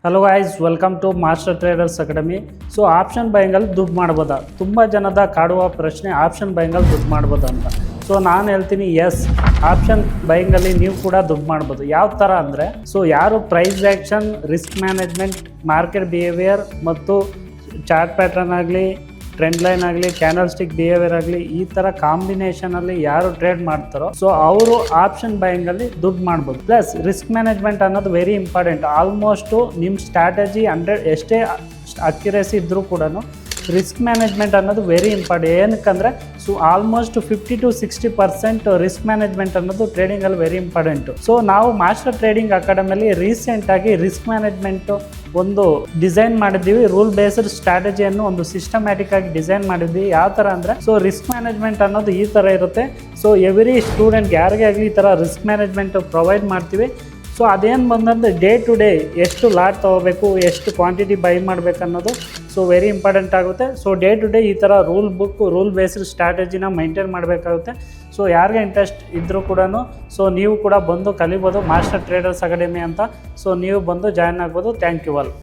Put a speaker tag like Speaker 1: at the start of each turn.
Speaker 1: Hello guys, welcome to Master Traders Academy. So option ಬೈಯಿಂಗಲ್ಲಿ ದುಡ್ಡು ಮಾಡ್ಬೋದಾ? ತುಂಬ ಜನದ ಕಾಡುವ ಪ್ರಶ್ನೆ, ಆಪ್ಷನ್ ಬೈಯಿಂಗಲ್ಲಿ ದುಡ್ಡು ಮಾಡ್ಬೋದು ಅಂತ. ಸೊ ನಾನು ಹೇಳ್ತೀನಿ ಎಸ್, ಆಪ್ಷನ್ ಬೈಯಿಂಗಲ್ಲಿ ನೀವು ಕೂಡ ದುಡ್ಡು ಮಾಡ್ಬೋದು. ಯಾವ ಥರ ಅಂದರೆ, ಸೊ ಯಾರು price action, risk management, market behaviour ಮತ್ತು ಚಾರ್ಟ್ ಪ್ಯಾಟ್ರನ್ ಆಗಲಿ, ಟ್ರೆಂಡ್ ಲೈನ್ ಆಗಲಿ, ಕ್ಯಾನಲ್ ಸ್ಟಿಕ್ ಬಿಹೇವಿಯರ್ ಆಗಲಿ, ಈ ಥರ ಕಾಂಬಿನೇಷನಲ್ಲಿ ಯಾರು ಟ್ರೇಡ್ ಮಾಡ್ತಾರೋ ಸೊ ಅವರು ಆಪ್ಷನ್ ಬೈಯಿಂಗಲ್ಲಿ ದುಡ್ಡು ಮಾಡ್ಬೋದು. ಪ್ಲಸ್ ರಿಸ್ಕ್ ಮ್ಯಾನೇಜ್ಮೆಂಟ್ ಅನ್ನೋದು ವೆರಿ ಇಂಪಾರ್ಟೆಂಟ್. ಆಲ್ಮೋಸ್ಟು ನಿಮ್ಮ ಸ್ಟ್ರಾಟಜಿ 100 ಎಷ್ಟೇ ಅಕ್ಯುರೇಸಿ ಇದ್ದರೂ ಕೂಡ ರಿಸ್ಕ್ ಮ್ಯಾನೇಜ್ಮೆಂಟ್ ಅನ್ನೋದು ವೆರಿ ಇಂಪಾರ್ಟೆಂಟ್. ಏನಕ್ಕಂದರೆ so almost 50 to 60% risk management ಅನ್ನೋದು ಟ್ರೇಡಿಂಗಲ್ಲಿ ವೆರಿ ಇಂಪಾರ್ಟೆಂಟು. ಸೊ ನಾವು ಮಾಸ್ಟರ್ ಟ್ರೇಡಿಂಗ್ ಅಕಾಡೆಮಿಯಲ್ಲಿ ರೀಸೆಂಟಾಗಿ ರಿಸ್ಕ್ ಮ್ಯಾನೇಜ್ಮೆಂಟು ಒಂದು ಡಿಸೈನ್ ಮಾಡಿದ್ದೀವಿ. ರೂಲ್ ಬೇಸ್ಡ್ ಸ್ಟ್ರಾಟಜಿಯನ್ನು ಒಂದು ಸಿಸ್ಟಮ್ಯಾಟಿಕ್ ಆಗಿ ಡಿಸೈನ್ ಮಾಡಿದ್ವಿ. ಯಾವ ಥರ ಅಂದರೆ, ಸೊ ರಿಸ್ಕ್ ಮ್ಯಾನೇಜ್ಮೆಂಟ್ ಅನ್ನೋದು ಈ ಥರ ಇರುತ್ತೆ. ಸೊ ಎವ್ರಿ ಸ್ಟೂಡೆಂಟ್ಗೆ ಯಾರಿಗೆ ಆಗಲಿ ಈ ಥರ ರಿಸ್ಕ್ ಮ್ಯಾನೇಜ್ಮೆಂಟ್ ಪ್ರೊವೈಡ್ ಮಾಡ್ತೀವಿ. ಸೊ ಅದೇನು ಬಂದಂದ್ರೆ ಡೇ ಟು ಡೇ ಎಷ್ಟು ಲಾಟ್ ತೊಗೋಬೇಕು, ಎಷ್ಟು ಕ್ವಾಂಟಿಟಿ ಬೈ ಮಾಡಬೇಕು ಅನ್ನೋದು ಸೊ ವೆರಿ ಇಂಪಾರ್ಟೆಂಟ್ ಆಗುತ್ತೆ. ಸೊ ಡೇ ಟು ಡೇ ಈ ಥರ ರೂಲ್ ಬೇಸ್ಡ್ ಸ್ಟ್ರಾಟಜಿನ ಮೈಂಟೈನ್ ಮಾಡಬೇಕಾಗುತ್ತೆ. ಸೊ ಯಾರಿಗೆ ಇಂಟ್ರೆಸ್ಟ್ ಇದ್ದರೂ ಕೂಡ ಸೊ ನೀವು ಕೂಡ ಬಂದು ಕಲಿಬೋದು ಮಾಸ್ಟರ್ ಟ್ರೇಡರ್ಸ್ ಅಕಾಡೆಮಿ ಅಂತ. ಸೊ ನೀವು ಬಂದು ಜಾಯ್ನ್ ಆಗ್ಬೋದು. Thank you all.